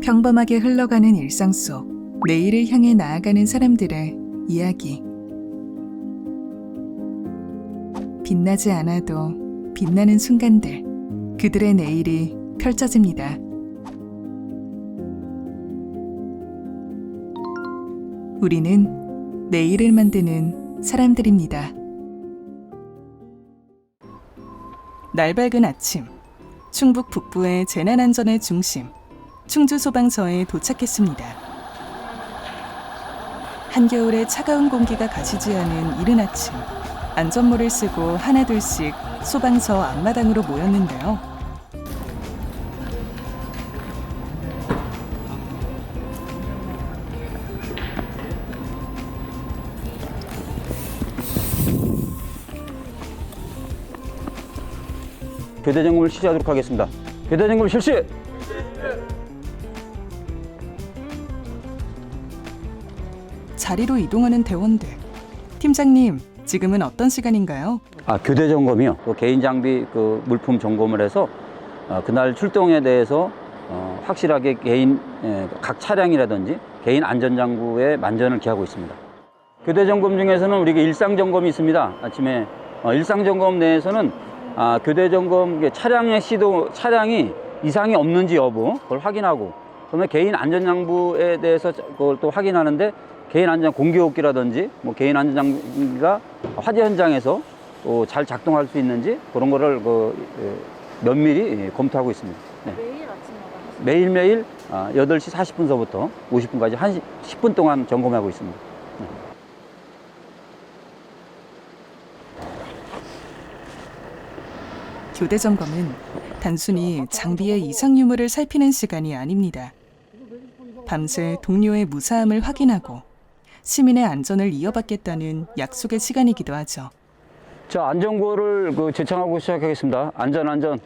평범하게 흘러가는 일상 속 내일을 향해 나아가는 사람들의 이야기. 빛나지 않아도 빛나는 순간들, 그들의 내일이 펼쳐집니다. 우리는 내일을 만드는 사람들입니다. 날 밝은 아침, 충북 북부의 재난안전의 중심, 충주소방서에 도착했습니다. 한겨울의 차가운 공기가 가시지 않은 이른 아침, 안전모를 쓰고 하나둘씩 소방서 앞마당으로 모였는데요. 교대 점검을 실시하도록 하겠습니다. 교대 점검 실시! 자리로 이동하는 대원들. 팀장님, 지금은 어떤 시간인가요? 교대 점검이요. 개인 장비 물품 점검을 해서 그날 출동에 대해서 확실하게 각 차량이라든지 개인 안전장구의 만전을 기하고 있습니다. 교대 점검 중에서는 우리가 일상 점검이 있습니다. 아침에 일상 점검 내에서는 교대 점검 차량이 이상이 없는지 여부 그걸 확인하고, 그다음에 개인 안전장구에 대해서 그걸 또 확인하는데, 개인 안전 공기호흡기라든지 개인 안전장비가 화재 현장에서 또 잘 작동할 수 있는지 그런 거를 면밀히 검토하고 있습니다. 네. 매일 아침마다 하시나요? 매일매일 8시 40분서부터 50분까지 10분 동안 점검하고 있습니다. 네. 교대 점검은 단순히 장비의 이상 유무를 살피는 시간이 아닙니다. 밤새 동료의 무사함을 확인하고 시민의 안전을 이어받겠다는 약속의 시간이기도 하죠. 자, 안전구호를 제청하고 시작하겠습니다. 안전.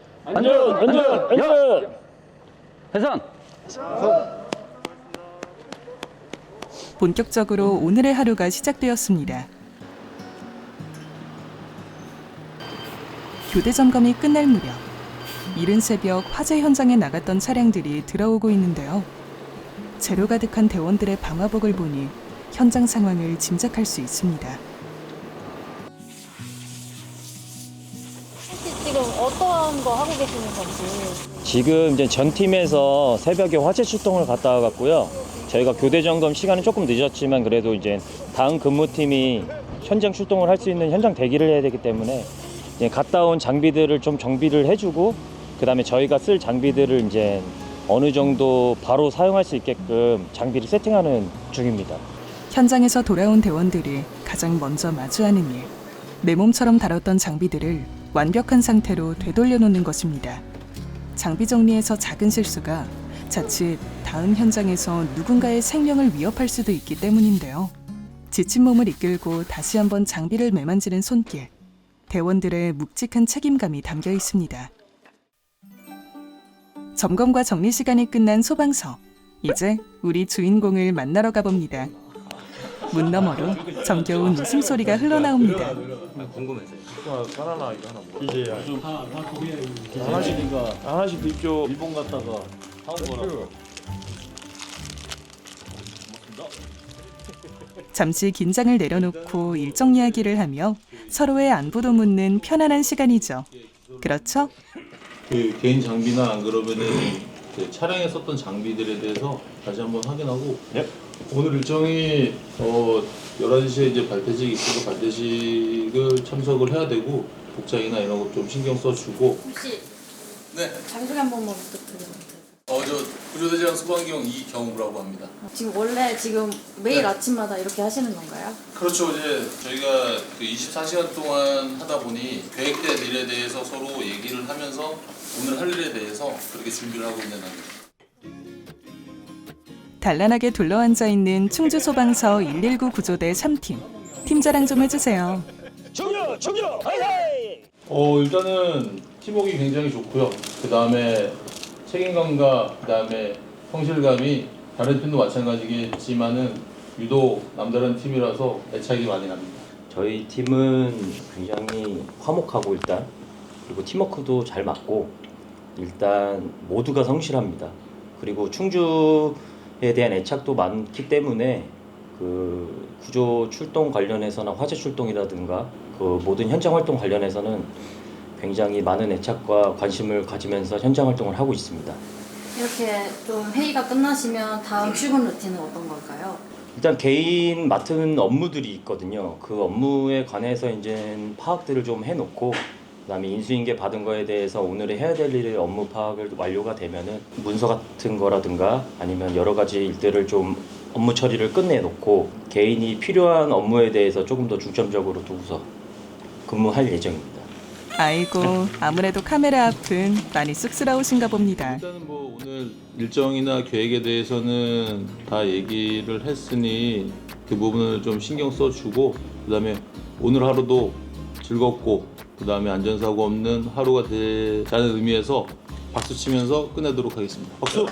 해선. 본격적으로 오늘의 하루가 시작되었습니다. 교대 점검이 끝날 무렵, 이른 새벽 화재 현장에 나갔던 차량들이 들어오고 있는데요. 재료 가득한 대원들의 방화복을 보니 현장 상황을 짐작할 수 있습니다. 혹시 지금 어떠한 거 하고 계시는 건지? 지금 이제 전 팀에서 새벽에 화재 출동을 갔다 와갔고요. 저희가 교대 점검 시간은 조금 늦었지만 그래도 이제 다음 근무팀이 현장 출동을 할 수 있는 현장 대기를 해야 되기 때문에 이제 갔다 온 장비들을 좀 정비를 해주고, 그다음에 저희가 쓸 장비들을 이제 어느 정도 바로 사용할 수 있게끔 장비를 세팅하는 중입니다. 현장에서 돌아온 대원들이 가장 먼저 마주하는 일, 내 몸처럼 다뤘던 장비들을 완벽한 상태로 되돌려 놓는 것입니다. 장비 정리에서 작은 실수가 자칫 다음 현장에서 누군가의 생명을 위협할 수도 있기 때문인데요. 지친 몸을 이끌고 다시 한번 장비를 매만지는 손길, 대원들의 묵직한 책임감이 담겨 있습니다. 점검과 정리 시간이 끝난 소방서, 이제 우리 주인공을 만나러 가봅니다. 문 너머로 정겨운 웃음소리가 흘러나옵니다. 궁금해서요. 바나나 이거 하나 먹어. 이제 요즘 다 하나씩인가 하나씩 드십시오. 일본 갔다가 사온 거라서. 잠시 긴장을 내려놓고 일정 이야기를 하며 서로의 안부도 묻는 편안한 시간이죠. 그렇죠? 그 개인 장비나 안 그러면은 그 차량에 썼던 장비들에 대해서 다시 한번 확인하고. 네. 오늘 일정이 11시에 이제 발대식이 있어서 발대식을 참석을 해야 되고, 복장이나 이런 거 좀 신경 써주고. 혹시 네, 자기소개 한 번만 부탁드려도 돼요? 저 구조대장 소방경 이경우라고 합니다. 지금 원래 매일 아침마다 이렇게 하시는 건가요? 그렇죠. 이제 저희가 그 24시간 동안 하다 보니 계획된 일에 대해서 서로 얘기를 하면서 오늘 할 일에 대해서 그렇게 준비를 하고 있는 겁니다. 단란하게 둘러앉아 있는 충주소방서 119 구조대 3팀. 팀 자랑 좀 해주세요. 충주! 하이하이! 일단은 팀워크가 굉장히 좋고요. 그 다음에 책임감과 그 다음에 성실감이 다른 팀도 마찬가지겠지만은 유독 남다른 팀이라서 애착이 많이 납니다. 저희 팀은 굉장히 화목하고 그리고 팀워크도 잘 맞고 일단 모두가 성실합니다. 그리고 충주에 대한 애착도 많기 때문에 그 구조 출동 관련해서나 화재 출동이라든가 그 모든 현장 활동 관련해서는 굉장히 많은 애착과 관심을 가지면서 현장 활동을 하고 있습니다. 이렇게 좀 회의가 끝나시면 다음 출근 루틴은 어떤 걸까요? 일단 개인 맡은 업무들이 있거든요. 그 업무에 관해서 이제 파악들을 좀 해놓고 그다음에 인수인계 받은 거에 대해서 오늘의 해야 될 일의 업무 파악을 완료가 되면은 문서 같은 거라든가 아니면 여러 가지 일들을 좀 업무 처리를 끝내놓고 개인이 필요한 업무에 대해서 조금 더 중점적으로 두고서 근무할 예정입니다. 아이고, 아무래도 카메라 앞은 많이 쑥스러우신가 봅니다. 일단은 뭐 오늘 일정이나 계획에 대해서는 다 얘기를 했으니 그 부분을 좀 신경 써주고 그다음에 오늘 하루도 즐겁고 그다음에 안전사고 없는 하루가 되자는 의미에서 박수 치면서 끝내도록 하겠습니다. 박수!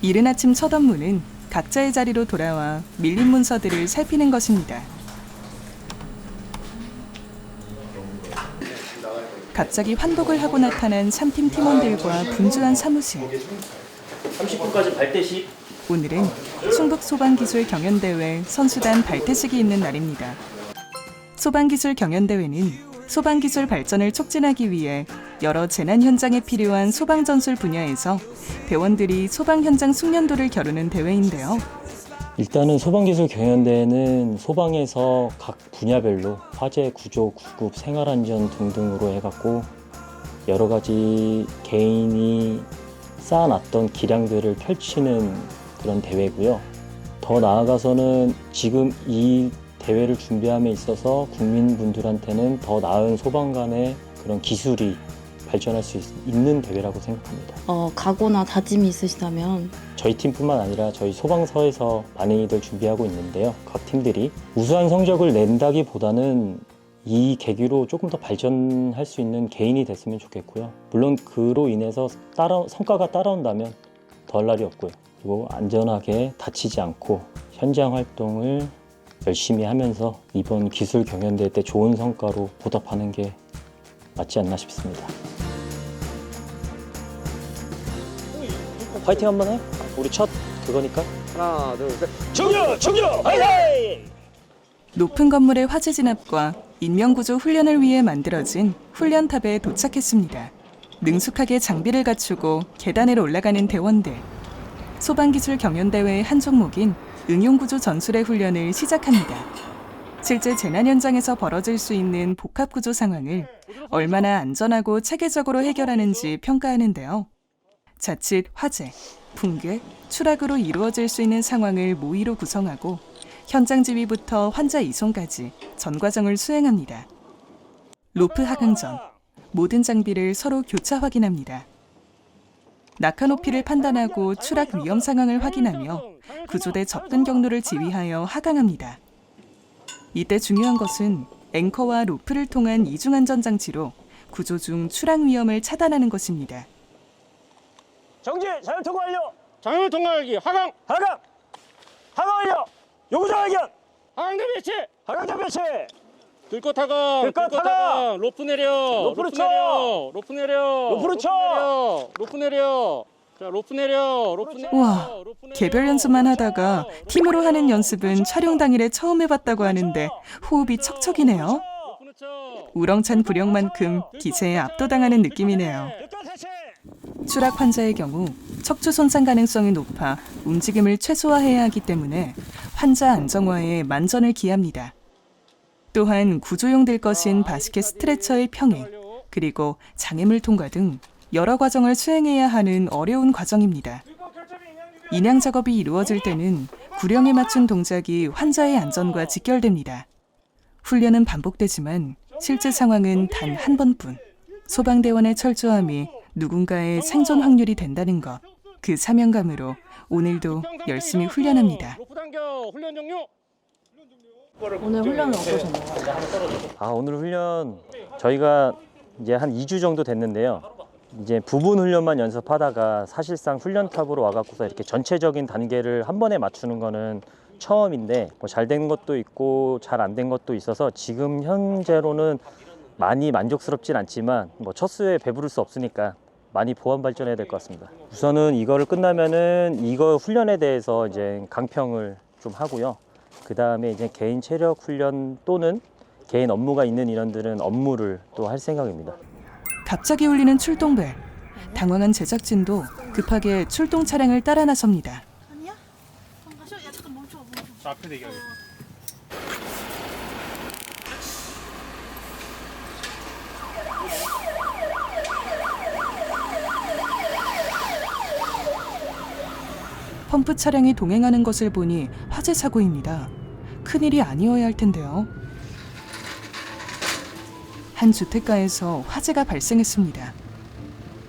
이른 아침 첫 업무는 각자의 자리로 돌아와 밀린 문서들을 살피는 것입니다. 갑자기 환복을 하고 나타난 3팀 팀원들과 분주한 사무실. 30분까지 발대식. 오늘은 충북 소방기술 경연대회 선수단 발대식이 있는 날입니다. 소방기술 경연대회는 소방기술 발전을 촉진하기 위해 여러 재난 현장에 필요한 소방전술 분야에서 대원들이 소방 현장 숙련도를 겨루는 대회인데요. 일단은 소방기술 경연대회는 소방에서 각 분야별로 화재, 구조, 구급, 생활안전 등등으로 해갖고 여러 가지 개인이 쌓아놨던 기량들을 펼치는 그런 대회고요. 더 나아가서는 지금 이 대회를 준비함에 있어서 국민분들한테는 더 나은 소방관의 그런 기술이 발전할 수 있는 대회라고 생각합니다. 각오나 다짐이 있으시다면 저희 팀뿐만 아니라 저희 소방서에서 많이들 준비하고 있는데요. 각 팀들이 우수한 성적을 낸다기보다는 이 계기로 조금 더 발전할 수 있는 개인이 됐으면 좋겠고요. 물론 그로 인해서 성과가 따라온다면 더할 날이 없고요. 그리고 안전하게 다치지 않고 현장 활동을 열심히 하면서 이번 기술 경연대회 때 좋은 성과로 보답하는 게 맞지 않나 싶습니다. 파이팅 한번 해? 우리 첫 그거니까. 하나, 둘, 셋. 충주! 화이팅! 높은 건물의 화재 진압과 인명구조 훈련을 위해 만들어진 훈련탑에 도착했습니다. 능숙하게 장비를 갖추고 계단을 올라가는 대원들. 소방기술 경연대회의 한 종목인 응용구조 전술의 훈련을 시작합니다. 실제 재난 현장에서 벌어질 수 있는 복합구조 상황을 얼마나 안전하고 체계적으로 해결하는지 평가하는데요. 자칫 화재, 붕괴, 추락으로 이루어질 수 있는 상황을 모의로 구성하고 현장 지휘부터 환자 이송까지 전 과정을 수행합니다. 로프 하강전, 모든 장비를 서로 교차 확인합니다. 낙하 높이를 판단하고 추락 위험 상황을 확인하며 구조대 접근 경로를 지휘하여 하강합니다. 이때 중요한 것은 앵커와 로프를 통한 이중안전장치로 구조 중 추락 위험을 차단하는 것입니다. 정지! 자율 통과 완료! 장애물 통과하기 하강! 하강 완료! 요구자 발견! 하강대 배치! 하강장 배치! 들것 하강! 들것 하강! 로프 내려! 로프로 쳐! 로프 내려! 로프로 쳐! 로프 내려! 자, 로프 내려! 로프 내려! 우와, 로프 내려! 개별 연습만 하다가 팀으로 하는 연습은 촬영 당일에 처음 해봤다고 하는데 호흡이 척척이네요. 로프는 쳐! 우렁찬 구령만큼 기세에 압도당하는 느낌이네요. 추락 환자의 경우 척추 손상 가능성이 높아 움직임을 최소화해야 하기 때문에 환자 안정화에 만전을 기합니다. 또한 구조용 될 것인 바스켓 스트레처의 평행, 그리고 장애물 통과 등 여러 과정을 수행해야 하는 어려운 과정입니다. 인양 작업이 이루어질 때는 구령에 맞춘 동작이 환자의 안전과 직결됩니다. 훈련은 반복되지만 실제 상황은 단 한 번뿐. 소방대원의 철저함이 누군가의 생존 확률이 된다는 것, 그 사명감으로 오늘도 열심히 훈련합니다. 로프 당겨! 훈련 종료! 오늘 훈련은 어떠셨나요? 오늘 훈련 저희가 이제 한 2주 정도 됐는데요. 이제 부분 훈련만 연습하다가 사실상 훈련탑으로 와갖고서 이렇게 전체적인 단계를 한 번에 맞추는 거는 처음인데 뭐 잘 된 것도 있고 잘 안 된 것도 있어서 지금 현재로는 많이 만족스럽진 않지만 뭐 첫 수에 배부를 수 없으니까 많이 보완 발전해야 될 것 같습니다. 우선은 이거를 끝나면은 이거 훈련에 대해서 이제 강평을 좀 하고요. 그 다음에 이제 개인 체력 훈련 또는 개인 업무가 있는 인원들은 업무를 또 할 생각입니다. 갑자기 울리는 출동벨. 당황한 제작진도 급하게 출동 차량을 따라 나섭니다. 아니야? 마셔. 야 잠깐 멈춰. 앞에 대기하게. 펌프 차량이 동행하는 것을 보니 화재 사고입니다. 큰일이 아니어야 할 텐데요. 한 주택가에서 화재가 발생했습니다.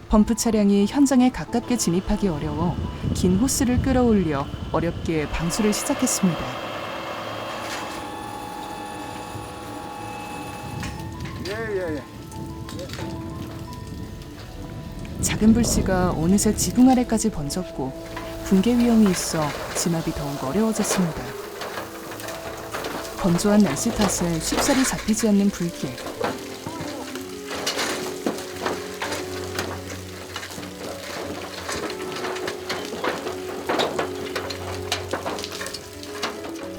펌프 차량이 현장에 가깝게 진입하기 어려워 긴 호스를 끌어올려 어렵게 방수를 시작했습니다. 작은 불씨가 어느새 지붕 아래까지 번졌고 붕괴 위험이 있어 진압이 더욱 어려워졌습니다. 건조한 날씨 탓에 쉽사리 잡히지 않는 불길.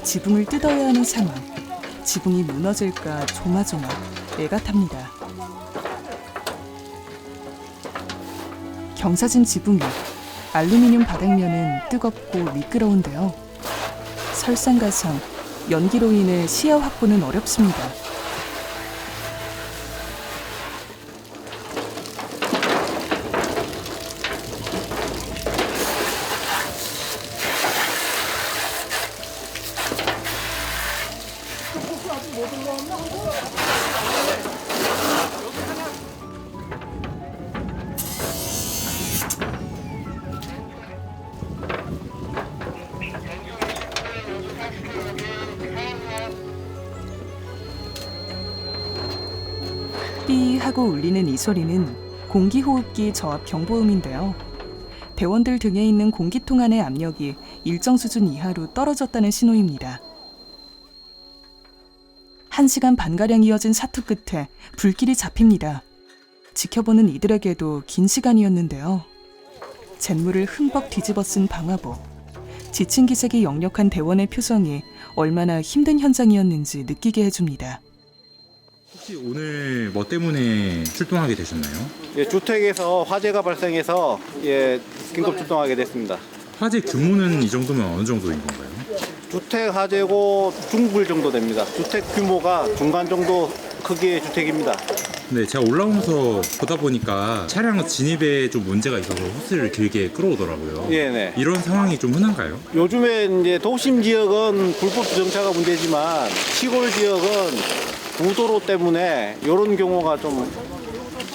지붕을 뜯어야 하는 상황. 지붕이 무너질까 조마조마 애가 탑니다. 경사진 지붕이 알루미늄 바닥면은 뜨겁고 미끄러운데요. 설상가상, 연기로 인해 시야 확보는 어렵습니다. 삐 하고 울리는 이 소리는 공기호흡기 저압 경보음인데요. 대원들 등에 있는 공기통 안의 압력이 일정 수준 이하로 떨어졌다는 신호입니다. 1시간 반가량 이어진 사투 끝에 불길이 잡힙니다. 지켜보는 이들에게도 긴 시간이었는데요. 잿물을 흠뻑 뒤집어 쓴 방화복. 지친 기색이 역력한 대원의 표정이 얼마나 힘든 현장이었는지 느끼게 해줍니다. 혹시 오늘 뭐 때문에 출동하게 되셨나요? 예, 주택에서 화재가 발생해서 긴급 출동하게 됐습니다. 화재 규모는 이 정도면 어느 정도인 건가요? 주택 화재고 중불 정도 됩니다. 주택 규모가 중간 정도 크기의 주택입니다. 네, 제가 올라오면서 보다 보니까 차량 진입에 좀 문제가 있어서 호스를 길게 끌어오더라고요. 네. 이런 상황이 좀 흔한가요? 요즘에 이제 도심 지역은 불법 주정차가 문제지만 시골 지역은 부도로 때문에 이런 경우가 좀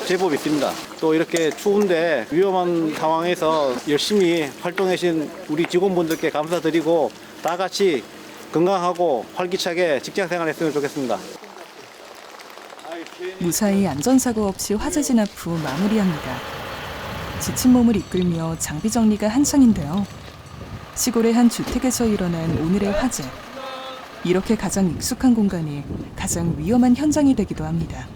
제법 있습니다. 또 이렇게 추운데 위험한 상황에서 열심히 활동해 주신 우리 직원분들께 감사드리고 다 같이 건강하고 활기차게 직장 생활했으면 좋겠습니다. 무사히 안전사고 없이 화재 진압 후 마무리합니다. 지친 몸을 이끌며 장비 정리가 한창인데요. 시골의 한 주택에서 일어난 오늘의 화재. 이렇게 가장 익숙한 공간이 가장 위험한 현장이 되기도 합니다.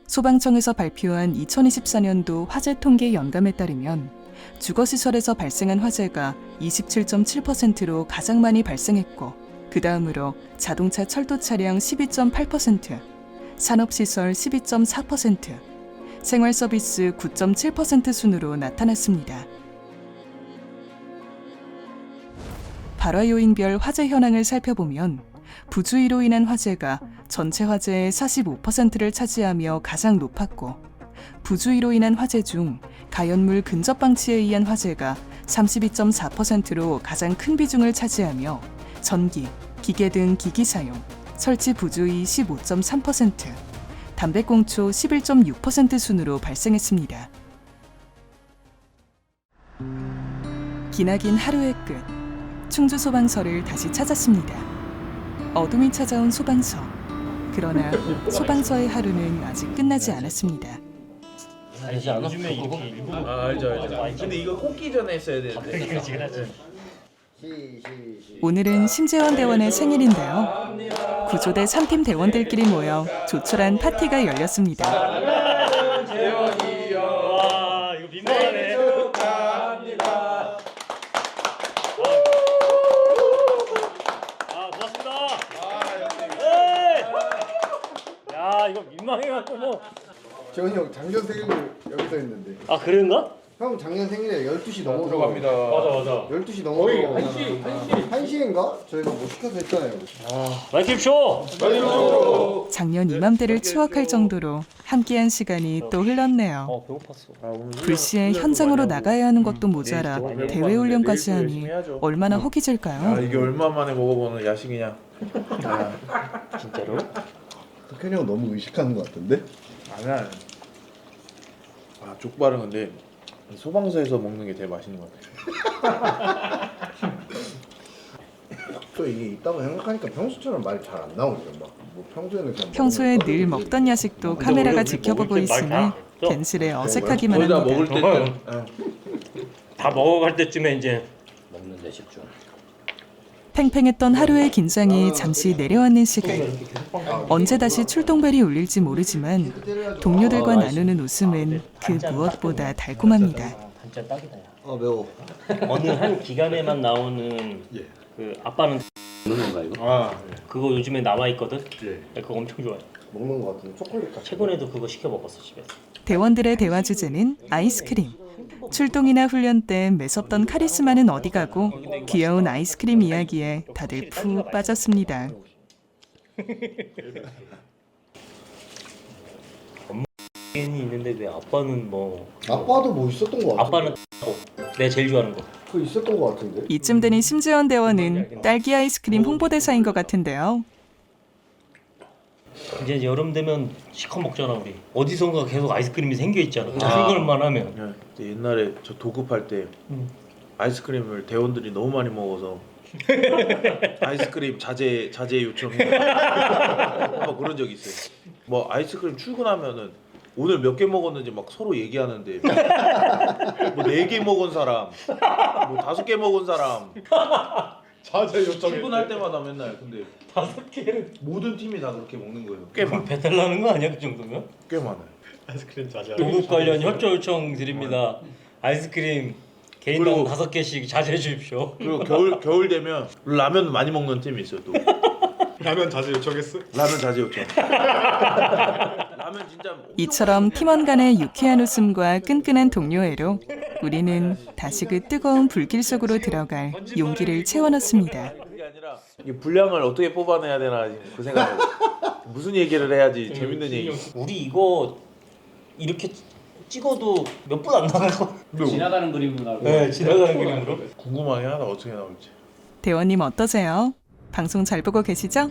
소방청에서 발표한 2024년도 화재 통계 연감에 따르면 주거시설에서 발생한 화재가 27.7%로 가장 많이 발생했고 그 다음으로 자동차 철도 차량 12.8%, 산업시설 12.4%, 생활서비스 9.7% 순으로 나타났습니다. 발화 요인별 화재 현황을 살펴보면 부주의로 인한 화재가 전체 화재의 45%를 차지하며 가장 높았고 부주의로 인한 화재 중 가연물 근접 방치에 의한 화재가 32.4%로 가장 큰 비중을 차지하며 전기, 기계 등 기기 사용, 설치 부주의 15.3%, 담배꽁초 11.6% 순으로 발생했습니다. 기나긴 하루의 끝, 충주 소방서를 다시 찾았습니다. 어둠이 찾아온 소방서. 그러나 소방서의 하루는 아직 끝나지 않았습니다. 알지 않아? 요즘에 이렇게 일부러 알죠. 근데 이거 꽂기 전에 했어야 되는데. 오늘은 심재원 대원의 생일인데요. 구조대 3팀 대원들끼리 모여 조촐한 파티가 열렸습니다. 와, 이거 민망하네. 아, 고맙습니다. 네. 야, 이거 민망해갖고 뭐. 재원이 형 작년 생일을 여기서 했는데. 아, 그런가? 형 작년 생일에 12시 넘어서 들어갑니다. 맞아. 12시 넘어서 거의 1시. 1시인가? 저희가 뭐 시켜서 했잖아요. 마이크 쇼! 작년 이맘때를 추억할 정도로 함께한 시간이 또 흘렀네요. 배고팠어. 불시에 현장으로 나가야 하는 것도 모자라 대회 훈련까지 하니 얼마나 허기질까요? 이게 얼마 만에 먹어보는 야식이냐. 진짜로? 석현이 형 너무 의식하는 것 같은데? 아니야. 아, 족발은 근데 소방서에서 먹는 게 제일 맛있는 것 같아요. 또 이게 있다고 생각하니까 평소처럼 말이 잘 안 나오죠. 뭐 평소에는 그냥 평소에 먹는 늘 거 먹던 야식도 카메라가 지켜보고 있으니 괜스레 어색하기만 거의 다 먹을 합니다. 때쯤. 다 먹어갈 때쯤에 이제 먹는데 집중. 팽팽했던 하루의 긴장이 잠시 내려앉는 시간. 언제 다시 출동벨이 울릴지 모르지만 동료들과 나누는 웃음은 그 무엇보다 달콤합니다. 진짜 딱이다. 야. 매워. 어느 한 기간에만 나오는 그 아빠는 먹는 거 이거? 아, 그거 요즘에 나와 있거든. 그거 엄청 좋아해. 먹는 것 같은데 초콜릿 같은. 최근에도 그거 시켜 먹었어 집에서. 대원들의 대화 주제는 아이스크림. 출동이나 훈련 때 매섭던 카리스마는 어디 가고 귀여운 아이스크림 이야기에 다들 푹 빠졌습니다. 이 있는데 왜 아빠는 뭐? 아빠도 뭐 있었던 것 같아. 아빠는 내가 제일 좋아하는 거. 그거 있었던 것 같은데. 이쯤 되니 심재원 대원은 딸기 아이스크림 홍보대사인 것 같은데요. 이제 여름 되면 시커 먹잖아 우리. 어디선가 계속 아이스크림이 생겨 있잖아. 생각만 하면. 옛날에 저 도급할 때 아이스크림을 대원들이 너무 많이 먹어서 아이스크림 자제 요청해. 한번 그런 적 있어요. 뭐 아이스크림 출근하면은 오늘 몇 개 먹었는지 막 서로 얘기하는데 뭐 4개 먹은 사람, 뭐 5개 먹은 사람. 자제 요청. 출근할 때마다 맨날 근데 5개를 모든 팀이 다 그렇게 먹는 거예요. 꽤 많아. 배달 나는 거 아니야 그 정도면? 꽤 많아요. 아이스크림 자제. 도급 관련 협조 요청 드립니다. 아이스크림 개인당 5개씩 자제해 주십시오. 그리고 겨울 되면 라면 많이 먹는 팀이 있어요 또. 라면 자제 요청했어? 라면 자제 요청. 라면 진짜. 이처럼 팀원 간의 유쾌한 웃음과 끈끈한 동료애로 우리는 다시 그 뜨거운 불길 속으로 들어갈 용기를 채워넣습니다. 그게 아니라 이 분량을 어떻게 뽑아내야 되나 그 생각. 무슨 얘기를 해야지 재밌는 얘기. 우리 이거 이렇게 찍어도 몇 분 안 나가고. 지나가는 그림으로. 네, 지나가는 그림으로. 궁금하게 하다 어떻게 나올지. 대원님 어떠세요? 방송 잘 보고 계시죠?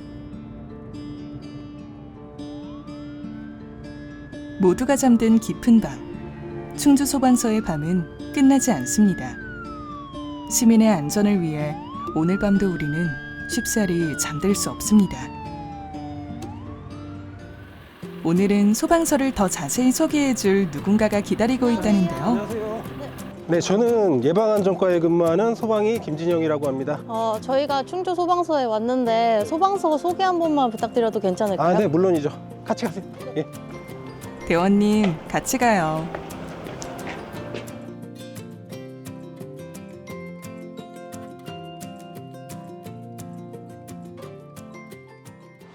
모두가 잠든 깊은 밤. 충주 소방서의 밤은 끝나지 않습니다. 시민의 안전을 위해 오늘 밤도 우리는 쉽사리 잠들 수 없습니다. 오늘은 소방서를 더 자세히 소개해줄 누군가가 기다리고 있다는데요. 네, 저는 예방안전과에 근무하는 소방이 김진영이라고 합니다. 저희가 충주 소방서에 왔는데 소방서 소개 한 번만 부탁드려도 괜찮을까요? 아, 네, 물론이죠. 같이 가세요. 예. 대원님, 같이 가요.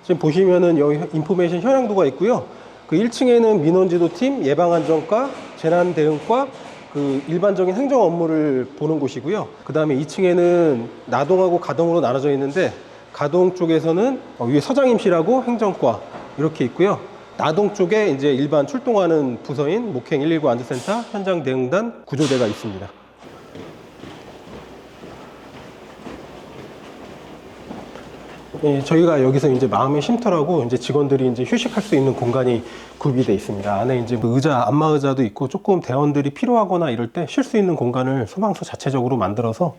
지금 보시면은 여기 인포메이션 현황도가 있고요. 그 1층에는 민원지도팀, 예방안전과, 재난대응과, 그 일반적인 행정 업무를 보는 곳이고요. 그 다음에 2층에는 나동하고 가동으로 나눠져 있는데 가동 쪽에서는 위에 서장임실하고 행정과 이렇게 있고요. 나동 쪽에 이제 일반 출동하는 부서인 목행 119 안전센터, 현장 대응단, 구조대가 있습니다. 네, 저희가 여기서 이제 마음의 쉼터라고 이제 직원들이 이제 휴식할 수 있는 공간이 구비되어 있습니다. 안에 이제 의자, 안마 의자도 있고 조금 대원들이 필요하거나 이럴 때 쉴 수 있는 공간을 소방서 자체적으로 만들어서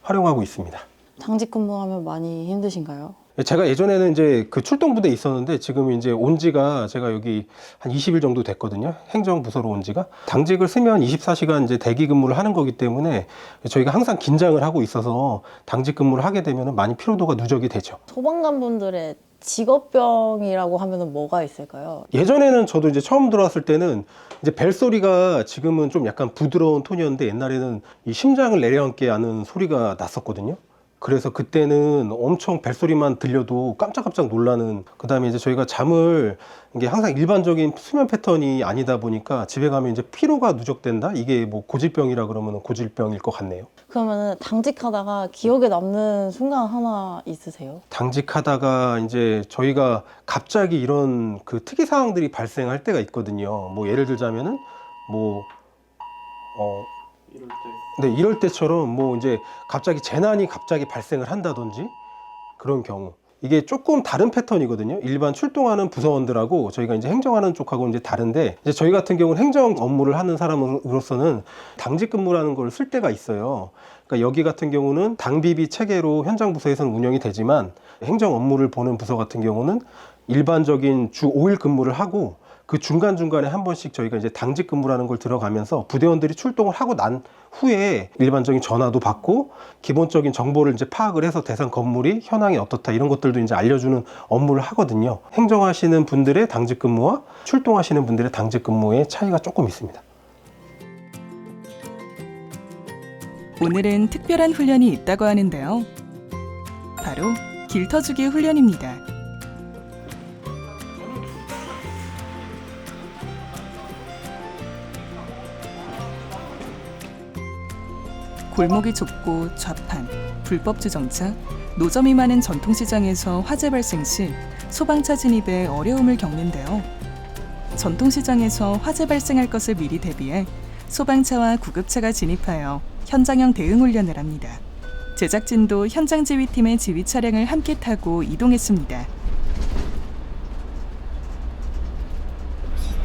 활용하고 있습니다. 당직 근무하면 많이 힘드신가요? 제가 예전에는 이제 그 출동 부대에 있었는데 지금 이제 온 지가 제가 여기 한 20일 정도 됐거든요. 행정부서로 온 지가. 당직을 쓰면 24시간 이제 대기 근무를 하는 거기 때문에 저희가 항상 긴장을 하고 있어서 당직 근무를 하게 되면 많이 피로도가 누적이 되죠. 소방관분들의 직업병이라고 하면은 뭐가 있을까요? 예전에는 저도 이제 처음 들어왔을 때는 이제 벨소리가 지금은 좀 약간 부드러운 톤이었는데 옛날에는 이 심장을 내려앉게 하는 소리가 났었거든요. 그래서 그때는 엄청 벨소리만 들려도 깜짝깜짝 놀라는, 그 다음에 이제 저희가 잠을 이게 항상 일반적인 수면 패턴이 아니다 보니까 집에 가면 이제 피로가 누적된다? 이게 뭐 고질병이라 그러면 고질병일 것 같네요. 그러면은 당직하다가 기억에 남는 순간 하나 있으세요? 당직하다가 이제 저희가 갑자기 이런 그 특이 사항들이 발생할 때가 있거든요. 뭐 예를 들자면은 네, 이럴 때처럼 뭐 이제 갑자기 재난이 갑자기 발생을 한다든지 그런 경우. 이게 조금 다른 패턴이거든요. 일반 출동하는 부서원들하고 저희가 이제 행정하는 쪽하고 이제 다른데, 이제 저희 같은 경우는 행정 업무를 하는 사람으로서는 당직 근무라는 걸 쓸 때가 있어요. 그러니까 여기 같은 경우는 당비비 체계로 현장 부서에서는 운영이 되지만 행정 업무를 보는 부서 같은 경우는 일반적인 주 5일 근무를 하고 그 중간중간에 한 번씩 저희가 이제 당직 근무라는 걸 들어가면서 부대원들이 출동을 하고 난 후에 일반적인 전화도 받고 기본적인 정보를 이제 파악을 해서 대상 건물이 현황이 어떻다 이런 것들도 이제 알려주는 업무를 하거든요. 행정하시는 분들의 당직 근무와 출동하시는 분들의 당직 근무의 차이가 조금 있습니다. 오늘은 특별한 훈련이 있다고 하는데요. 바로 길터주기 훈련입니다. 골목이 좁고 좌판, 불법 주정차, 노점이 많은 전통시장에서 화재 발생 시 소방차 진입에 어려움을 겪는데요. 전통시장에서 화재 발생할 것을 미리 대비해 소방차와 구급차가 진입하여 현장형 대응 훈련을 합니다. 제작진도 현장 지휘팀의 지휘 차량을 함께 타고 이동했습니다.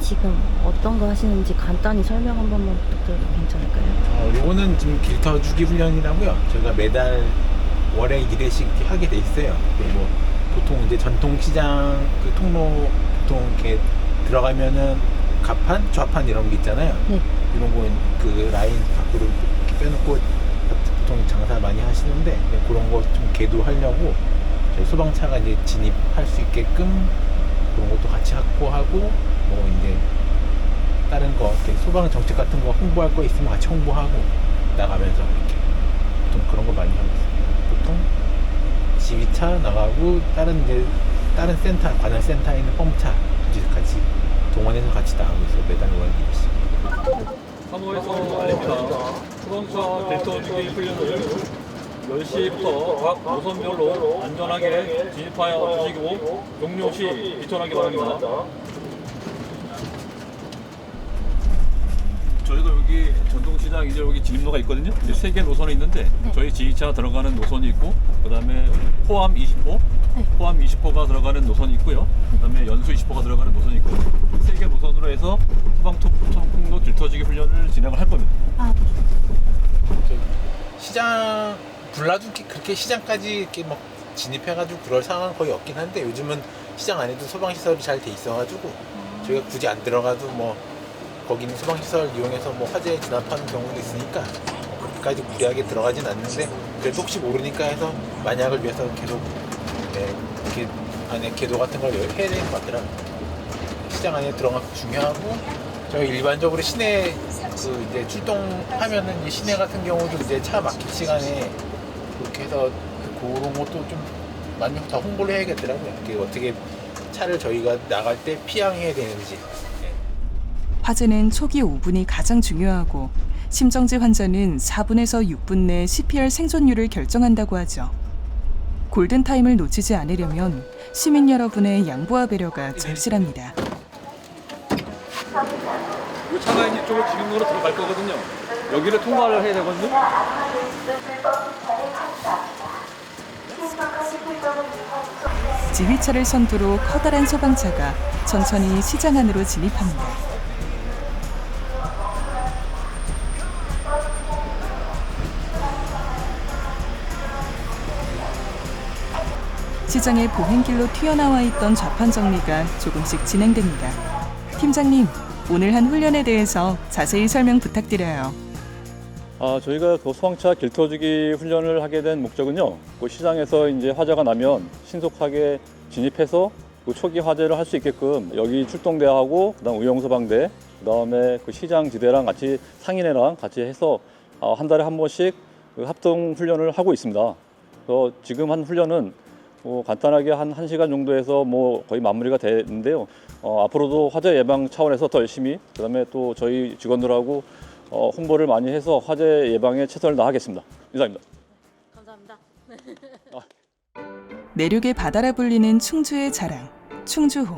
지금 어떤 거 하시는지 간단히 설명 한 번만 부탁드려도 괜찮을까요? 요거는 지금 길터주기 훈련이라고요. 저희가 매달 월에 1회씩 하게 돼 있어요. 그리고 보통 이제 전통시장 그 통로 보통 이렇게 들어가면은 가판, 좌판 이런 게 있잖아요. 네. 이런 거 그 라인 밖으로 이렇게 빼놓고 보통 장사 많이 하시는데 그런 거 좀 계도하려고 저희 소방차가 이제 진입할 수 있게끔 그런 것도 같이 확보하고 뭐 이제 다른 거 이렇게 소방 정책 같은 거 홍보할 거 있으면 같이 홍보하고 나가면서 이렇게 보통 그런 거 많이 하고 있어요. 보통 지휘차 나가고 다른 센터 관할 센터에 있는 펌차 같이 동원해서 같이 나가고 있어요. 매달 월 1일씩. 사무에서 알립니다. 소방차 길터주기 훈련을 10시부터 각 노선별로 안전하게 진입하여 주시고 종료 시 비천하기 바랍니다. 저희가 여기 전통시장 이제 여기 진입로가 있거든요. 이제 3개 노선이 있는데 저희 지휘차 들어가는 노선이 있고 그다음에 포함 20호, 포함 20호가 들어가는 노선이 있고요. 그다음에 연수 20호가 들어가는 노선이 있고 3개 노선으로 해서 소방통로 길터주기 훈련을 진행을 할 겁니다. 시장 불나도 그렇게 시장까지 이렇게 막 진입해가지고 그럴 상황은 거의 없긴 한데 요즘은 시장 안에도 소방시설이 잘 돼 있어가지고 저희가 굳이 안 들어가도 뭐 거기 있는 소방시설 이용해서 뭐 화재에 진압하는 경우도 있으니까 그렇게까지 무리하게 들어가진 않는데 그래도 혹시 모르니까 해서 만약을 위해서 계속 이렇게 안에 계도 같은 걸 해야 되는 것 같더라고요. 시장 안에 들어가서 중요하고 저희 일반적으로 시내 그 이제 출동하면은 시내 같은 경우도 이제 차 막힐 시간에 그렇게 해서 그런 것도 좀 많이 더 홍보를 해야겠더라고요. 어떻게 차를 저희가 나갈 때 피항해야 되는지. 화재는 초기 5분이 가장 중요하고 심정지 환자는 4분에서 6분 내 CPR 생존율을 결정한다고 하죠. 골든타임을 놓치지 않으려면 시민 여러분의 양보와 배려가 절실합니다. 이 차가 이제 이쪽으로 진입로로 들어갈 거거든요. 여기를 통과를 해야 되거든요. 지휘차를 선두로 커다란 소방차가 천천히 시장 안으로 진입합니다. 시장의 보행길로 튀어나와 있던 좌판 정리가 조금씩 진행됩니다. 팀장님, 오늘 한 훈련에 대해서 자세히 설명 부탁드려요. 저희가 그 소방차 길터주기 훈련을 하게 된 목적은요. 그 시장에서 이제 화재가 나면 신속하게 진입해서 그 초기 화재를 할 수 있게끔 여기 출동대하고 그다음 의용소방대, 그다음에 그 시장 지대랑 같이 상인회랑 같이 해서 한 달에 한 번씩 그 합동 훈련을 하고 있습니다. 그래서 지금 한 훈련은 간단하게 한 1시간 정도에서 거의 마무리가 됐는데요. 앞으로도 화재 예방 차원에서 더 열심히, 그다음에 또 저희 직원들하고 홍보를 많이 해서 화재 예방에 최선을 다하겠습니다. 이상입니다. 감사합니다. 내륙의 바다라 불리는 충주의 자랑, 충주호.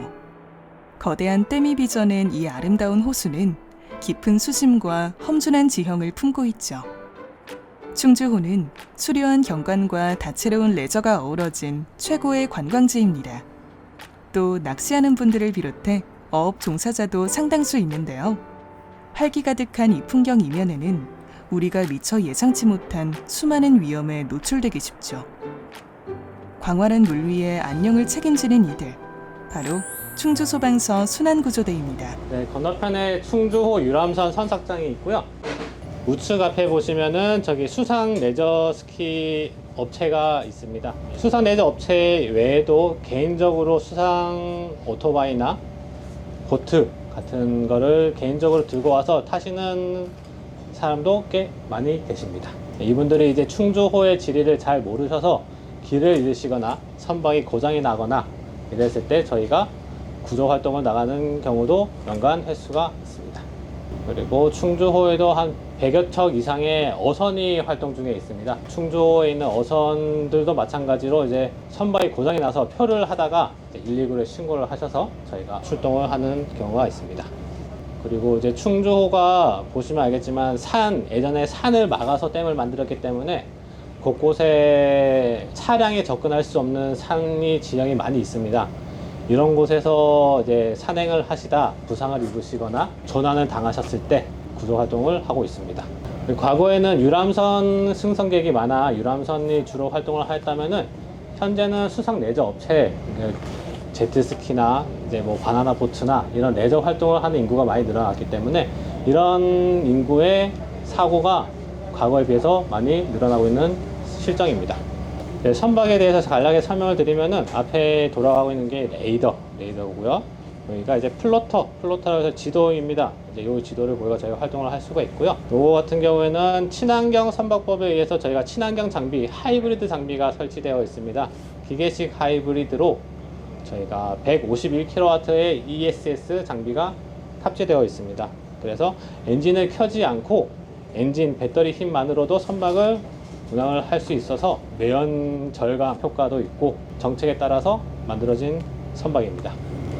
거대한 댐이 빚어낸 이 아름다운 호수는 깊은 수심과 험준한 지형을 품고 있죠. 충주호는 수려한 경관과 다채로운 레저가 어우러진 최고의 관광지입니다. 또 낚시하는 분들을 비롯해 어업 종사자도 상당수 있는데요. 활기 가득한 이 풍경 이면에는 우리가 미처 예상치 못한 수많은 위험에 노출되기 쉽죠. 광활한 물 위에 안녕을 책임지는 이들, 바로 충주소방서 순환구조대입니다. 네, 건너편에 충주호 유람선 선착장이 있고요. 우측 앞에 보시면은 저기 수상 레저 스키 업체가 있습니다. 수상 레저 업체 외에도 개인적으로 수상 오토바이나 보트 같은 거를 개인적으로 들고 와서 타시는 사람도 꽤 많이 계십니다. 이분들이 이제 충주호의 지리를 잘 모르셔서 길을 잃으시거나 선박이 고장이 나거나 이랬을 때 저희가 구조 활동을 나가는 경우도 연간 횟수가 있습니다. 그리고 충주호에도 한 100여 척 이상의 어선이 활동 중에 있습니다. 충주호에 있는 어선들도 마찬가지로 이제 선박이 고장이 나서 표를 하다가 119를 신고를 하셔서 저희가 출동을 하는 경우가 있습니다. 그리고 이제 충주호가 보시면 알겠지만 예전에 산을 막아서 댐을 만들었기 때문에 곳곳에 차량에 접근할 수 없는 산이 지형이 많이 있습니다. 이런 곳에서 이제 산행을 하시다 부상을 입으시거나 조난을 당하셨을 때 구조 활동을 하고 있습니다. 과거에는 유람선 승선객이 많아 유람선이 주로 활동을 했다면은 현재는 수상 레저 업체, 제트스키나 이제 바나나 보트나 이런 레저 활동을 하는 인구가 많이 늘어났기 때문에 이런 인구의 사고가 과거에 비해서 많이 늘어나고 있는 실정입니다. 선박에 대해서 간략하게 설명을 드리면은 앞에 돌아가고 있는 게 레이더고요. 여기가 이제 플로터라고 해서 지도입니다. 이제 이 지도를 보고 저희가 활동을 할 수가 있고요. 요 같은 경우에는 친환경 선박법에 의해서 저희가 친환경 장비, 하이브리드 장비가 설치되어 있습니다. 기계식 하이브리드로 저희가 151kW의 ESS 장비가 탑재되어 있습니다. 그래서 엔진을 켜지 않고 엔진 배터리 힘만으로도 선박을 운항을 할 수 있어서 매연 절감 효과도 있고 정책에 따라서 만들어진 선박입니다.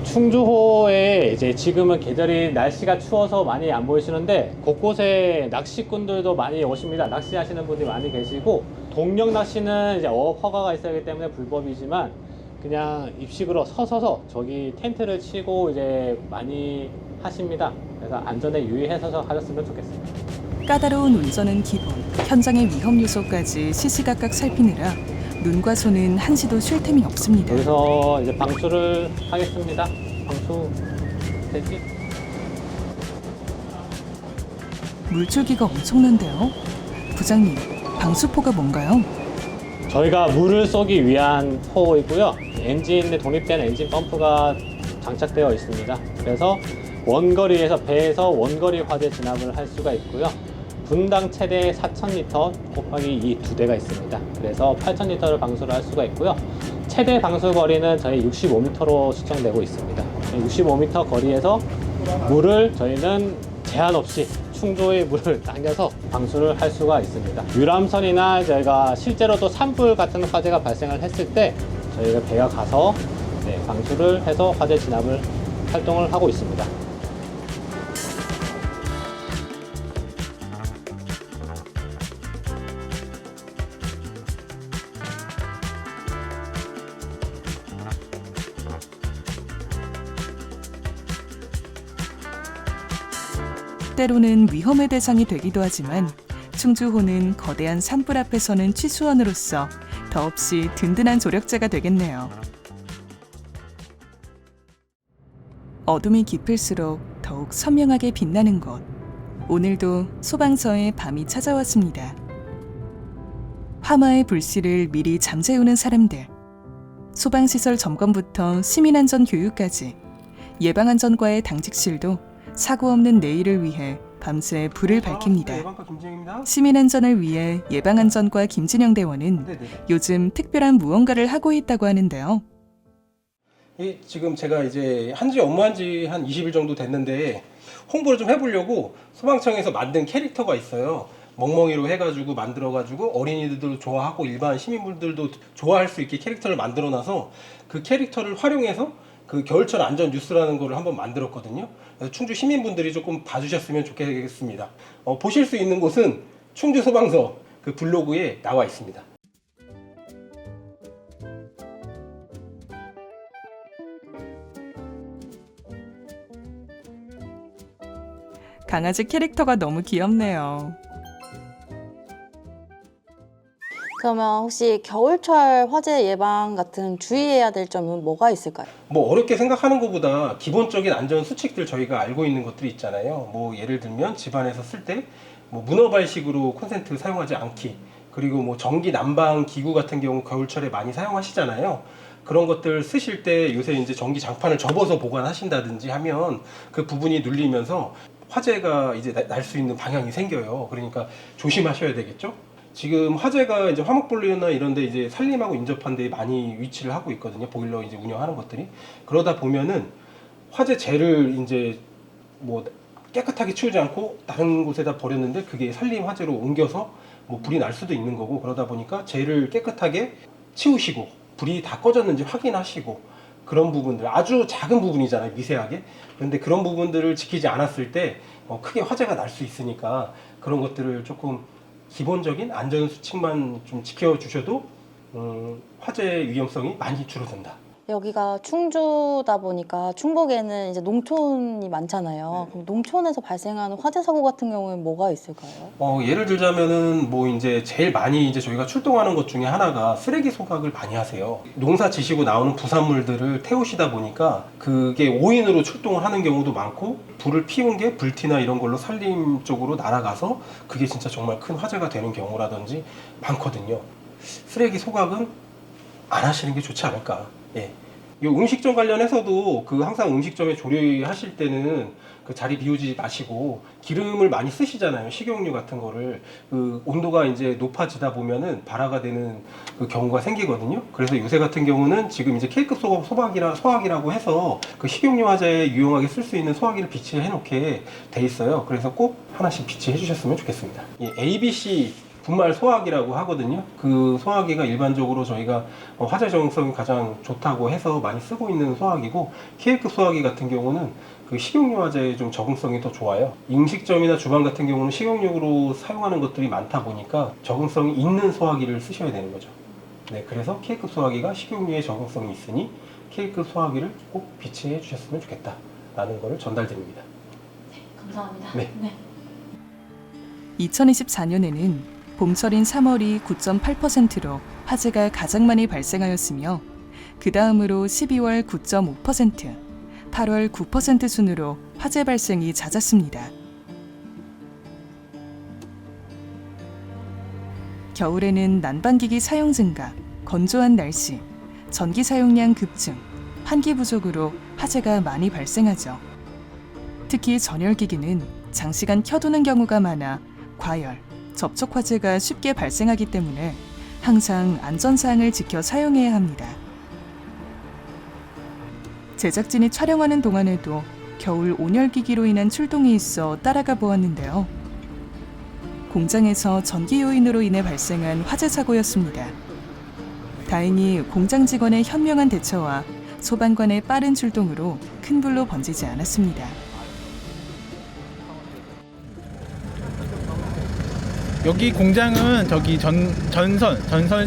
충주호에 이제 지금은 계절이 날씨가 추워서 많이 안 보이시는데 곳곳에 낚시꾼들도 많이 오십니다. 낚시하시는 분들이 많이 계시고 동력 낚시는 이제 어업 허가가 있어야 하기 때문에 불법이지만 그냥 입식으로 서서 저기 텐트를 치고 이제 많이 하십니다. 그래서 안전에 유의해서 하셨으면 좋겠습니다. 까다로운 운전은 기본, 현장의 위험 요소까지 시시각각 살피느라 눈과 손은 한시도 쉴 틈이 없습니다. 여기서 이제 방수를 하겠습니다. 방수 되지? 물줄기가 엄청난데요. 부장님, 방수포가 뭔가요? 저희가 물을 쏘기 위한 포이고요. 엔진에 독립된 엔진 펌프가 장착되어 있습니다. 그래서 원거리에서 배에서 원거리 화재 진압을 할 수가 있고요. 분당 최대 4,000리터 곱하기 이 두 대가 있습니다. 그래서 8,000리터를 방수를 할 수가 있고요. 최대 방수 거리는 저희 65m로 측정되고 있습니다. 65m 거리에서 물을 저희는 제한 없이 충주의 물을 당겨서 방수를 할 수가 있습니다. 유람선이나 저희가 실제로도 산불 같은 화재가 발생을 했을 때 저희가 배가 가서 방수를 해서 화재 진압을 활동을 하고 있습니다. 때로는 위험의 대상이 되기도 하지만 충주호는 거대한 산불 앞에서는 취수원으로서 더없이 든든한 조력자가 되겠네요. 어둠이 깊을수록 더욱 선명하게 빛나는 곳. 오늘도 소방서에 밤이 찾아왔습니다. 화마의 불씨를 미리 잠재우는 사람들. 소방시설 점검부터 시민안전 교육까지 예방안전과의 당직실도 사고 없는 내일을 위해 밤새 불을 밝힙니다. 예방과 김진영입니다. 시민안전을 위해 예방안전과 김진영 대원은 요즘 특별한 무언가를 하고 있다고 하는데요. 지금 제가 이제 업무한 지 한 20일 정도 됐는데 홍보를 좀 해보려고 소방청에서 만든 캐릭터가 있어요. 멍멍이로 해가지고 만들어가지고 어린이들도 좋아하고 일반 시민분들도 좋아할 수 있게 캐릭터를 만들어놔서 그 캐릭터를 활용해서 그 겨울철 안전 뉴스라는 거를 한번 만들었거든요. 그래서 충주 시민분들이 조금 봐주셨으면 좋겠습니다. 보실 수 있는 곳은 충주 소방서 그 블로그에 나와 있습니다. 강아지 캐릭터가 너무 귀엽네요. 그러면 혹시 겨울철 화재 예방 같은 주의해야 될 점은 뭐가 있을까요? 뭐 어렵게 생각하는 것보다 기본적인 안전 수칙들 저희가 알고 있는 것들이 있잖아요. 뭐 예를 들면 집안에서 쓸 때 뭐 문어발식으로 콘센트 사용하지 않기, 그리고 뭐 전기 난방 기구 같은 경우 겨울철에 많이 사용하시잖아요. 그런 것들 쓰실 때 요새 이제 전기 장판을 접어서 보관하신다든지 하면 그 부분이 눌리면서 화재가 이제 날 수 있는 방향이 생겨요. 그러니까 조심하셔야 되겠죠. 지금 화재가 이제 화목보일러나 이런 데 이제 산림하고 인접한 데 많이 위치를 하고 있거든요. 보일러 이제 운영하는 것들이. 그러다 보면은 화재재를 이제 뭐 깨끗하게 치우지 않고 다른 곳에다 버렸는데 그게 산림 화재로 옮겨서 뭐 불이 날 수도 있는 거고, 그러다 보니까 재를 깨끗하게 치우시고 불이 다 꺼졌는지 확인하시고, 그런 부분들 아주 작은 부분이잖아요, 미세하게. 그런데 그런 부분들을 지키지 않았을 때 크게 화재가 날 수 있으니까 그런 것들을 조금 기본적인 안전 수칙만 좀 지켜주셔도 화재 위험성이 많이 줄어든다. 여기가 충주다 보니까 충북에는 이제 농촌이 많잖아요. 그럼 농촌에서 발생하는 화재 사고 같은 경우에는 뭐가 있을까요? 예를 들자면은 뭐 이제 제일 많이 이제 저희가 출동하는 것 중에 하나가 쓰레기 소각을 많이 하세요. 농사 지시고 나오는 부산물들을 태우시다 보니까 그게 오인으로 출동을 하는 경우도 많고, 불을 피운 게 불티나 이런 걸로 산림 쪽으로 날아가서 그게 진짜 정말 큰 화재가 되는 경우라든지 많거든요. 쓰레기 소각은 안 하시는 게 좋지 않을까. 예. 이 음식점 관련해서도 그 항상 음식점에 조리하실 때는 그 자리 비우지 마시고 기름을 많이 쓰시잖아요. 식용유 같은 거를. 그 온도가 이제 높아지다 보면은 발화가 되는 그 경우가 생기거든요. 그래서 요새 같은 경우는 지금 이제 K급 소화기라고 해서 그 식용유 화재에 유용하게 쓸 수 있는 소화기를 비치해 놓게 돼 있어요. 그래서 꼭 하나씩 비치해 주셨으면 좋겠습니다. 예, ABC 분말 소화기라고 하거든요. 그 소화기가 일반적으로 저희가 화재 적응성이 가장 좋다고 해서 많이 쓰고 있는 소화기고, K급 소화기 같은 경우는 그 식용유 화재에 좀 적응성이 더 좋아요. 음식점이나 주방 같은 경우는 식용유로 사용하는 것들이 많다 보니까 적응성이 있는 소화기를 쓰셔야 되는 거죠. 네, 그래서 K급 소화기가 식용유에 적응성이 있으니 K급 소화기를 꼭 비치해 주셨으면 좋겠다라는 거를 전달드립니다. 네, 감사합니다. 네. 2024년에는 봄철인 3월이 9.8%로 화재가 가장 많이 발생하였으며, 그 다음으로 12월 9.5%, 8월 9% 순으로 화재 발생이 잦았습니다. 겨울에는 난방기기 사용 증가, 건조한 날씨, 전기 사용량 급증, 환기 부족으로 화재가 많이 발생하죠. 특히 전열기기는 장시간 켜두는 경우가 많아 과열, 접촉 화재가 쉽게 발생하기 때문에 항상 안전사항을 지켜 사용해야 합니다. 제작진이 촬영하는 동안에도 겨울 온열기기로 인한 출동이 있어 따라가 보았는데요. 공장에서 전기 요인으로 인해 발생한 화재 사고였습니다. 다행히 공장 직원의 현명한 대처와 소방관의 빠른 출동으로 큰 불로 번지지 않았습니다. 여기 공장은 저기 전선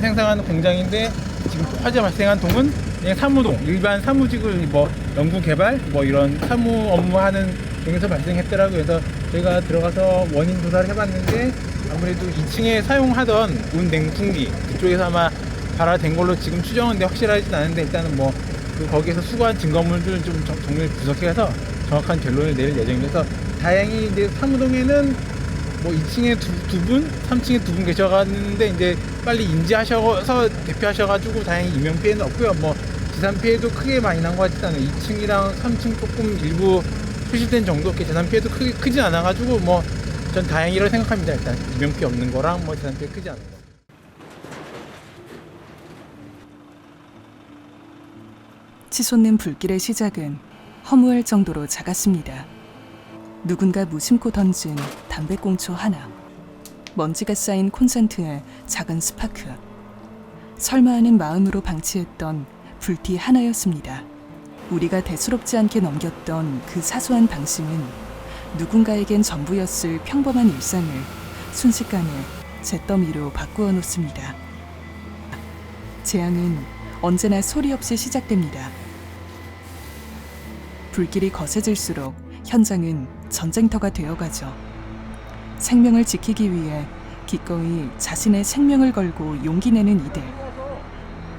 생산하는 공장인데, 지금 화재 발생한 동은 그냥 사무동, 일반 사무직을 뭐 연구 개발 뭐 이런 사무 업무하는 동에서 발생했더라고요. 그래서 저희가 들어가서 원인 조사를 해봤는데, 아무래도 2층에 사용하던 온냉풍기 그쪽에서 아마 발화된 걸로 지금 추정하는데 확실하진 않은데 일단은 뭐 거기에서 수거한 증거물들을 좀 정밀 분석해서 정확한 결론을 내릴 예정이라서 다행히 이제 사무동에는 뭐 2층에 두 분, 3층에 2분 계셔가는데 이제 빨리 인지하셔서 대피하셔가지고 다행히 인명 피해는 없고요. 뭐 재산 피해도 크게 많이 난 것 같지는 않아요. 2층이랑 3층 조금 일부 표시된 정도밖에 재산 피해도 크진 않아가지고 뭐 전 다행이라고 생각합니다. 일단 인명 피해 없는 거랑 뭐 재산 피해 크지 않은 거. 치솟는 불길의 시작은 허무할 정도로 작았습니다. 누군가 무심코 던진 담배꽁초 하나, 먼지가 쌓인 콘센트의 작은 스파크, 설마 하는 마음으로 방치했던 불티 하나였습니다. 우리가 대수롭지 않게 넘겼던 그 사소한 방심은 누군가에겐 전부였을 평범한 일상을 순식간에 잿더미로 바꾸어 놓습니다. 재앙은 언제나 소리 없이 시작됩니다. 불길이 거세질수록 현장은 전쟁터가 되어가죠. 생명을 지키기 위해 기꺼이 자신의 생명을 걸고 용기 내는 이들.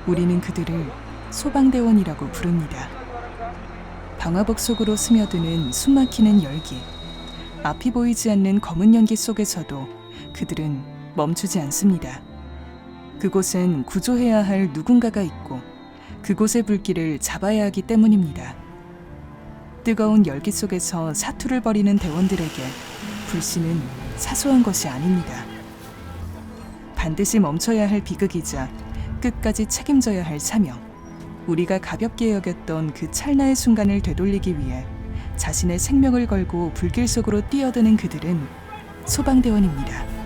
우리는 그들을 소방대원이라고 부릅니다. 방화복 속으로 스며드는 숨막히는 열기. 앞이 보이지 않는 검은 연기 속에서도 그들은 멈추지 않습니다. 그곳엔 구조해야 할 누군가가 있고 그곳의 불길을 잡아야 하기 때문입니다. 뜨거운 열기 속에서 사투를 벌이는 대원들에게 불씨는 사소한 것이 아닙니다. 반드시 멈춰야 할 비극이자 끝까지 책임져야 할 사명. 우리가 가볍게 여겼던 그 찰나의 순간을 되돌리기 위해 자신의 생명을 걸고 불길 속으로 뛰어드는 그들은 소방대원입니다.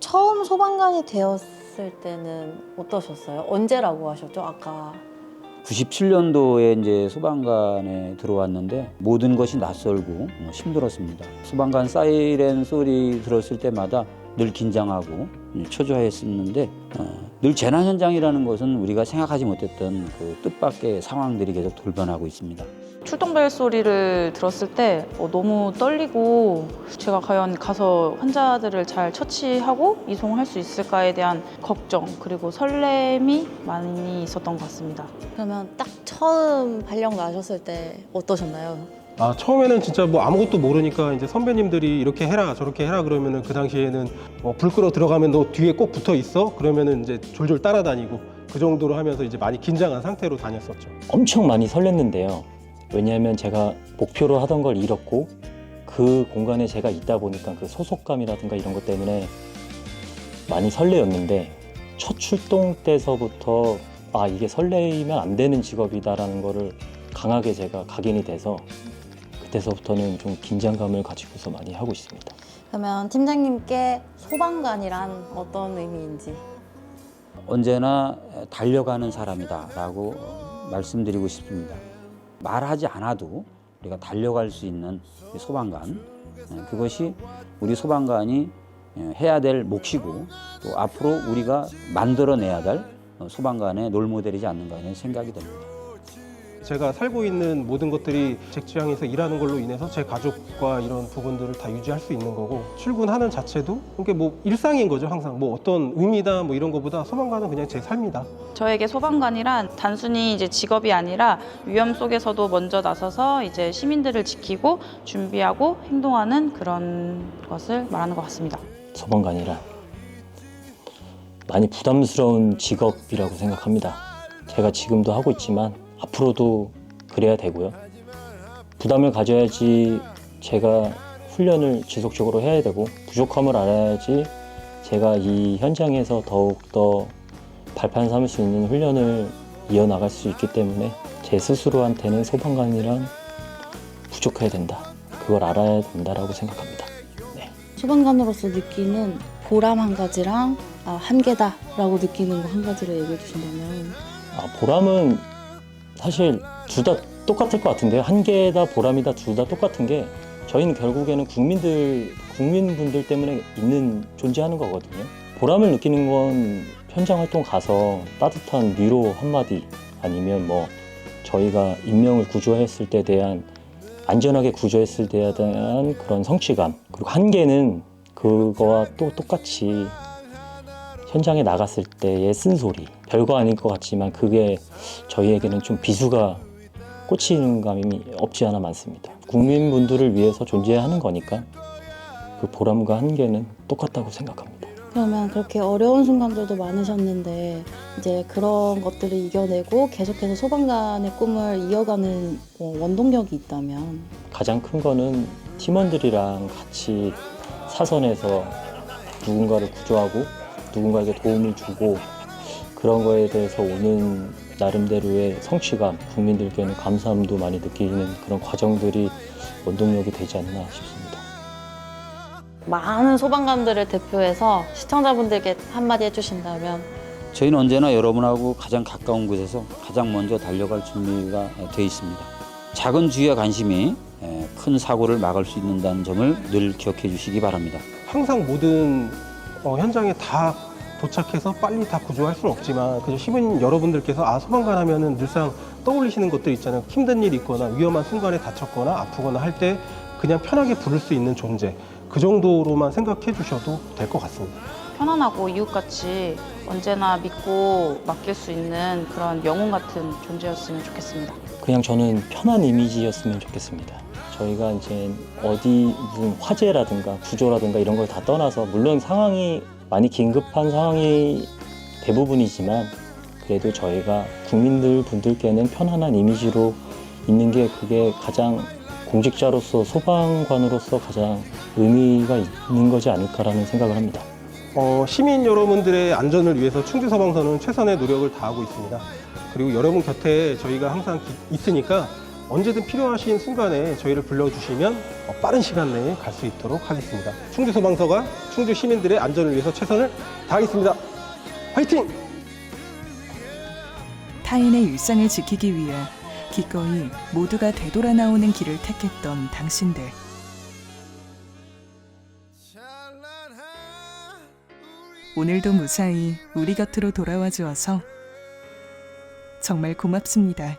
처음 소방관이 되었을 때는 어떠셨어요? 언제라고 하셨죠? 아까 97년도에 이제 소방관에 들어왔는데 모든 것이 낯설고 힘들었습니다. 소방관 사이렌 소리 들었을 때마다 늘 긴장하고 초조했었는데 늘 재난 현장이라는 것은 우리가 생각하지 못했던 그 뜻밖의 상황들이 계속 돌변하고 있습니다. 출동벨 소리를 들었을 때 너무 떨리고 제가 과연 가서 환자들을 잘 처치하고 이송할 수 있을까에 대한 걱정 그리고 설렘이 많이 있었던 것 같습니다. 그러면 딱 처음 발령 나셨을 때 어떠셨나요? 처음에는 진짜 뭐 아무것도 모르니까 이제 선배님들이 이렇게 해라 저렇게 해라 그러면은 그 당시에는 불 끄러 들어가면 너 뒤에 꼭 붙어 있어 그러면은 이제 졸졸 따라다니고 그 정도로 하면서 이제 많이 긴장한 상태로 다녔었죠. 엄청 많이 설렜는데요. 왜냐하면 제가 목표로 하던 걸 잃었고 그 공간에 제가 있다 보니까 그 소속감이라든가 이런 것 때문에 많이 설레었는데 첫 출동 때서부터 이게 설레이면 안 되는 직업이다라는 거를 강하게 제가 각인이 돼서 그때서부터는 좀 긴장감을 가지고서 많이 하고 있습니다. 그러면 팀장님께 소방관이란 어떤 의미인지? 언제나 달려가는 사람이다라고 말씀드리고 싶습니다. 말하지 않아도 우리가 달려갈 수 있는 소방관, 그것이 우리 소방관이 해야 될 몫이고 또 앞으로 우리가 만들어내야 될 소방관의 롤모델이지 않는가 하는 생각이 듭니다. 제가 살고 있는 모든 것들이 제 직장에서 일하는 걸로 인해서 제 가족과 이런 부분들을 다 유지할 수 있는 거고 출근하는 자체도 그게 뭐 일상인 거죠. 항상 뭐 어떤 의미다 뭐 이런 거보다 소방관은 그냥 제 삶이다. 저에게 소방관이란 단순히 이제 직업이 아니라 위험 속에서도 먼저 나서서 이제 시민들을 지키고 준비하고 행동하는 그런 것을 말하는 것 같습니다. 소방관이란 많이 부담스러운 직업이라고 생각합니다. 제가 지금도 하고 있지만 앞으로도 그래야 되고요. 부담을 가져야지 제가 훈련을 지속적으로 해야 되고 부족함을 알아야지 제가 이 현장에서 더욱더 발판 삼을 수 있는 훈련을 이어나갈 수 있기 때문에 제 스스로한테는 소방관이란 부족해야 된다. 그걸 알아야 된다라고 생각합니다. 네. 소방관으로서 느끼는 보람 한 가지랑 한계다라고 느끼는 거 한 가지를 얘기해 주신다면 보람은 사실 둘 다 똑같을 것 같은데요. 한계다 보람이다 둘 다 똑같은 게 저희는 결국에는 국민분들 때문에 존재하는 거거든요. 보람을 느끼는 건 현장 활동 가서 따뜻한 위로 한마디 아니면 뭐 저희가 인명을 구조했을 때에 대한 안전하게 구조했을 때에 대한 그런 성취감, 그리고 한계는 그거와 또 똑같이 현장에 나갔을 때의 쓴소리, 별거 아닐 것 같지만 그게 저희에게는 좀 비수가 꽂히는 감이 없지 않아 많습니다. 국민분들을 위해서 존재하는 거니까 그 보람과 한계는 똑같다고 생각합니다. 그러면 그렇게 어려운 순간들도 많으셨는데 이제 그런 것들을 이겨내고 계속해서 소방관의 꿈을 이어가는 원동력이 있다면? 가장 큰 거는 팀원들이랑 같이 사선에서 누군가를 구조하고 누군가에게 도움을 주고 그런 거에 대해서 오는 나름대로의 성취감, 국민들께는 감사함도 많이 느끼는 그런 과정들이 원동력이 되지 않나 싶습니다. 많은 소방관들을 대표해서 시청자분들께 한마디 해주신다면? 저희는 언제나 여러분하고 가장 가까운 곳에서 가장 먼저 달려갈 준비가 되어 있습니다. 작은 주의와 관심이 큰 사고를 막을 수 있다는 점을 늘 기억해 주시기 바랍니다. 항상 모든 현장에 다 도착해서 빨리 다 구조할 수는 없지만 그저 시민 여러분들께서 소방관 하면은 늘상 떠올리시는 것들 있잖아요. 힘든 일이 있거나 위험한 순간에 다쳤거나 아프거나 할 때 그냥 편하게 부를 수 있는 존재, 그 정도로만 생각해 주셔도 될 것 같습니다. 편안하고 이웃같이 언제나 믿고 맡길 수 있는 그런 영웅 같은 존재였으면 좋겠습니다. 그냥 저는 편한 이미지였으면 좋겠습니다. 저희가 이제 어디 무슨 화재라든가 구조라든가 이런 걸 다 떠나서 물론 상황이 많이 긴급한 상황이 대부분이지만 그래도 저희가 국민들 분들께는 편안한 이미지로 있는 게 그게 가장 공직자로서 소방관으로서 가장 의미가 있는 거지 않을까라는 생각을 합니다. 시민 여러분들의 안전을 위해서 충주소방서는 최선의 노력을 다하고 있습니다. 그리고 여러분 곁에 저희가 항상 있으니까 언제든 필요하신 순간에 저희를 불러주시면 빠른 시간 내에 갈 수 있도록 하겠습니다. 충주소방서가 충주 시민들의 안전을 위해서 최선을 다하겠습니다. 화이팅! 타인의 일상을 지키기 위해 기꺼이 모두가 되돌아 나오는 길을 택했던 당신들. 오늘도 무사히 우리 곁으로 돌아와 주어서 정말 고맙습니다.